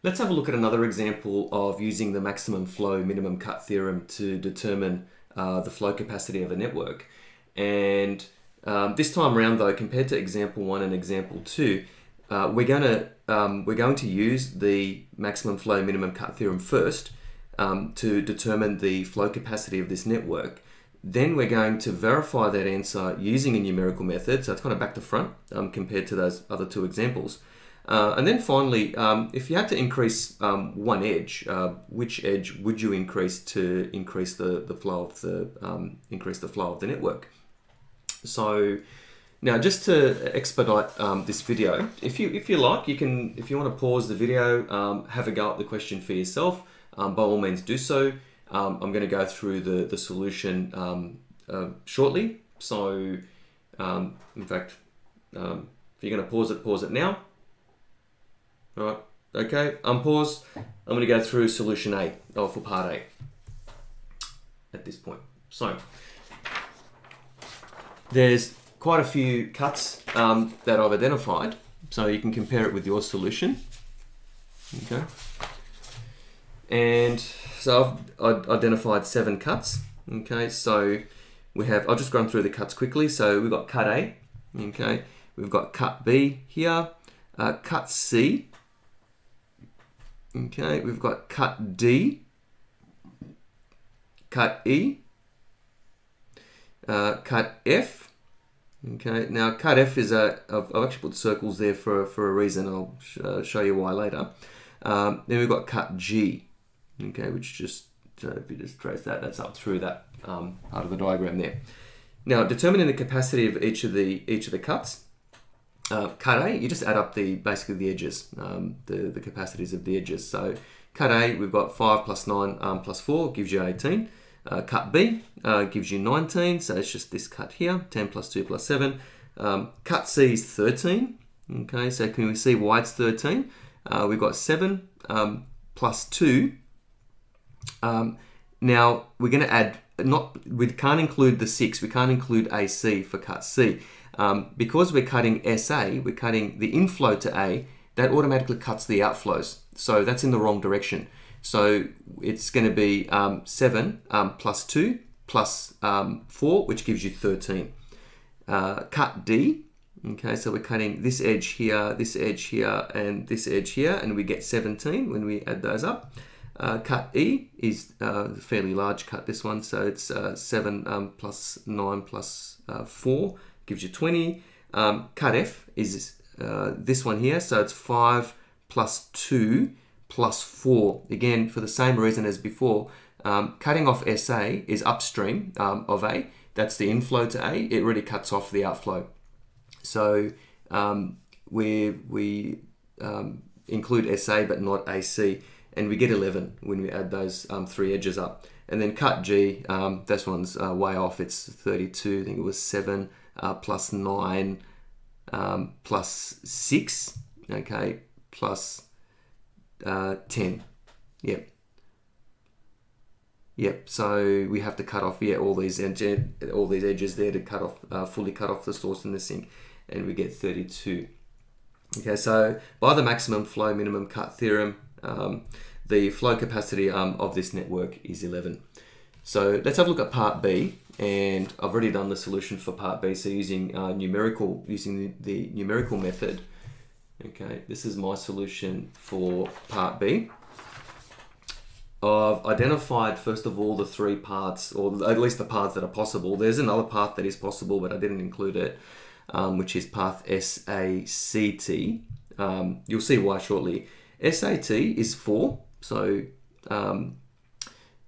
Let's have a look at another example of using the maximum flow minimum cut theorem to determine the flow capacity of a network. And this time around though, compared to example 1 and example 2, we're going to use the maximum flow minimum cut theorem first to determine the flow capacity of this network. Then we're going to verify that answer using a numerical method, so it's kind of back to front compared to those other two examples. And then finally, if you had to increase one edge, which edge would you increase to increase the flow of the network? So now, just to expedite this video, if you like, if you want to pause the video, have a go at the question for yourself. By all means, do so. I'm going to go through the solution shortly. So, in fact, if you're going to pause it now. All right, okay, unpause. I'm going to go through solution A, for part A at this point. So, there's quite a few cuts that I've identified, so you can compare it with your solution. Okay. And so I've identified 7 cuts. Okay, so we have, I'll just run through the cuts quickly. So we've got cut A, okay, we've got cut B here, cut C, okay, we've got cut D, cut E, cut F. Okay, now cut F is I've actually put circles there for a reason. I'll show you why later. Then we've got cut G. Okay, which just, if you just trace that, that's up through that part of the diagram there. Now, determining the capacity of each of the cuts, cut A, you just add up basically the edges, the capacities of the edges. So cut A, we've got 5 plus 9 plus 4 gives you 18. Cut B gives you 19, so it's just this cut here, 10 plus 2 plus 7. Cut C is 13. Okay, so can we see why it's 13? We've got 7 plus 2. Now we're going to add, we can't include the 6, we can't include AC for cut C. Because we're cutting SA, we're cutting the inflow to A, that automatically cuts the outflows. So that's in the wrong direction. So it's going to be 7 plus 2 plus 4, which gives you 13. Cut D, okay, so we're cutting this edge here, and this edge here, and we get 17 when we add those up. Cut E is a fairly large cut, this one, so it's 7 plus 9 plus 4 gives you 20. Cut F is this one here, so it's 5 plus 2 plus 4. Again, for the same reason as before, cutting off SA is upstream of A. That's the inflow to A. It really cuts off the outflow. So we include SA but not AC. And we get 11 when we add those 3 edges up. And then cut G, this one's way off. It's 32. I think it was 7 plus 9 plus 6. Okay, plus 10. Yep. So we have to cut off all these edges there to cut off, fully cut off the source and the sink, and we get 32. Okay, so by the maximum flow minimum cut theorem, the flow capacity of this network is 11. So let's have a look at part B, and I've already done the solution for part B. So using the numerical method. Okay, this is my solution for part B. I've identified first of all the 3 parts, or at least the parts that are possible. There's another path that is possible, but I didn't include it, which is path SACT. You'll see why shortly. SAT is 4, so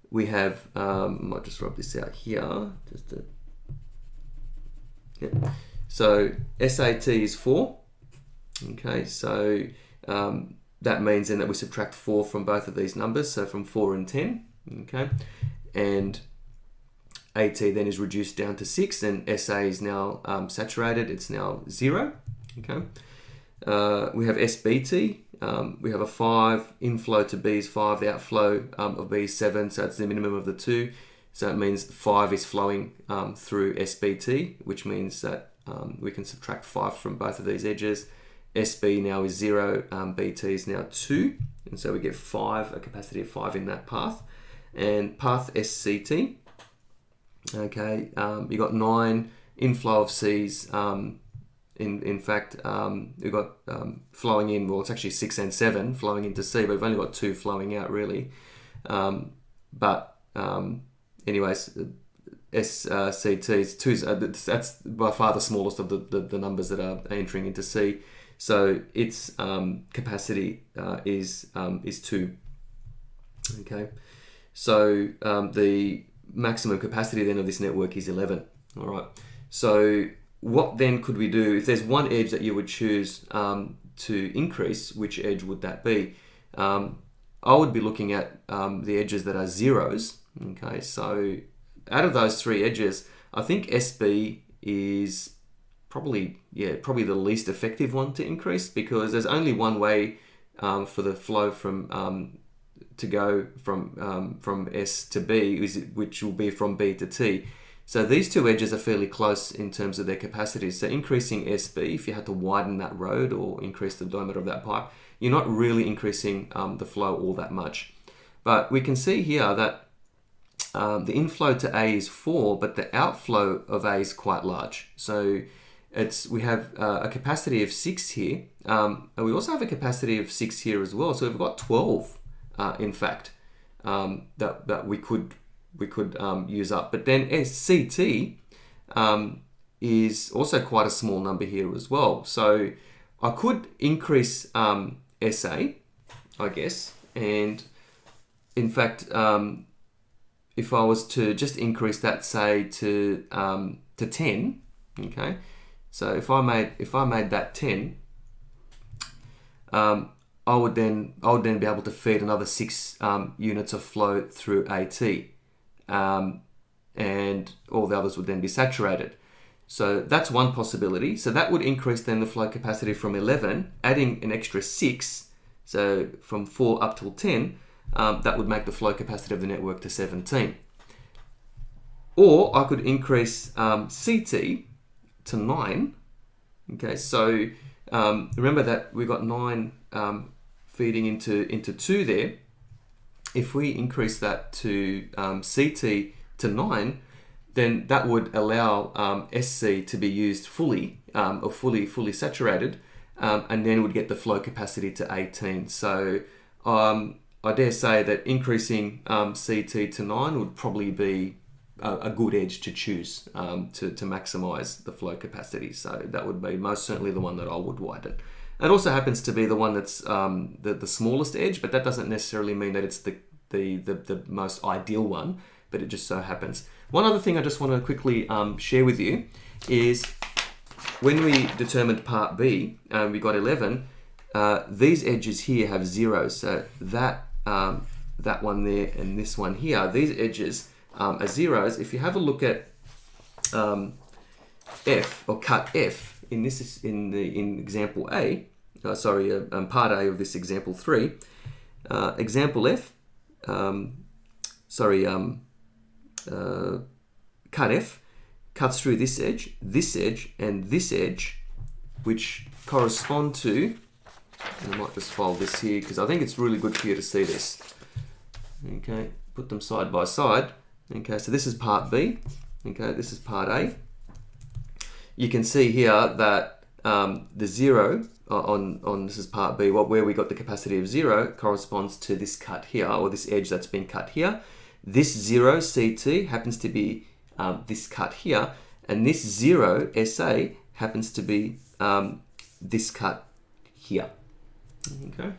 we have, I might just rub this out here, so SAT is 4, okay, so that means then that we subtract 4 from both of these numbers, so from 4 and 10, okay, and AT then is reduced down to 6, and SA is now saturated, it's now 0, okay. We have SBT, we have a 5, inflow to B is 5, the outflow of B is 7, so it's the minimum of the 2. So it means 5 is flowing through SBT, which means that we can subtract 5 from both of these edges. SB now is 0, BT is now 2, and so we get 5, a capacity of 5 in that path. And path SCT, okay, you got 9 inflow of C's. In fact, we've got flowing in, well, it's actually 6 and 7 flowing into C, but we've only got 2 flowing out, really. Anyways, SCT is 2, that's by far the smallest of the numbers that are entering into C. So its capacity is 2. Okay, so the maximum capacity then of this network is 11. All right. So what then could we do if there's one edge that you would choose to increase? Which edge would that be? I would be looking at the edges that are zeros. Okay, so out of those 3 edges, I think SB is probably the least effective one to increase, because there's only one way for the flow from to go from S to B, which will be from B to T. So these 2 edges are fairly close in terms of their capacities. So increasing SB, if you had to widen that road or increase the diameter of that pipe, you're not really increasing the flow all that much. But we can see here that the inflow to A is 4, but the outflow of A is quite large. So we have a capacity of 6 here, and we also have a capacity of 6 here as well. So we've got 12, in fact, that we could use up. But then SCT is also quite a small number here as well. So I could increase SA, I guess, and in fact, if I was to just increase that, say, to 10, okay. So if I made that 10, I would then be able to feed another 6 units of flow through AT, and all the others would then be saturated. So that's one possibility. So that would increase then the flow capacity from 11, adding an extra 6. So from 4 up till 10, that would make the flow capacity of the network to 17. Or I could increase CT to 9. Okay, so remember that we've got 9 feeding into 2 there. If we increase that to CT to 9, then that would allow SC to be used fully, or fully saturated, and then would get the flow capacity to 18. So I dare say that increasing CT to 9 would probably be a good edge to choose to maximize the flow capacity. So that would be most certainly the one that I would widen. It also happens to be the one that's the smallest edge, but that doesn't necessarily mean that it's the most ideal one, but it just so happens. One other thing I just want to quickly share with you is when we determined part B, we got 11, these edges here have zeros. So that one there and this one here, these edges are zeros. If you have a look at F, or cut F, in example A, part A of this example 3, example F, cut F cuts through this edge, and this edge, which correspond to, I might just fold this here because I think it's really good for you to see this. Okay, put them side by side. Okay, so this is part B. Okay, this is part A. You can see here that the 0 on this is part B, where we got the capacity of 0 corresponds to this cut here, or this edge that's been cut here. This 0 CT happens to be this cut here, and this 0 SA happens to be this cut here. Okay.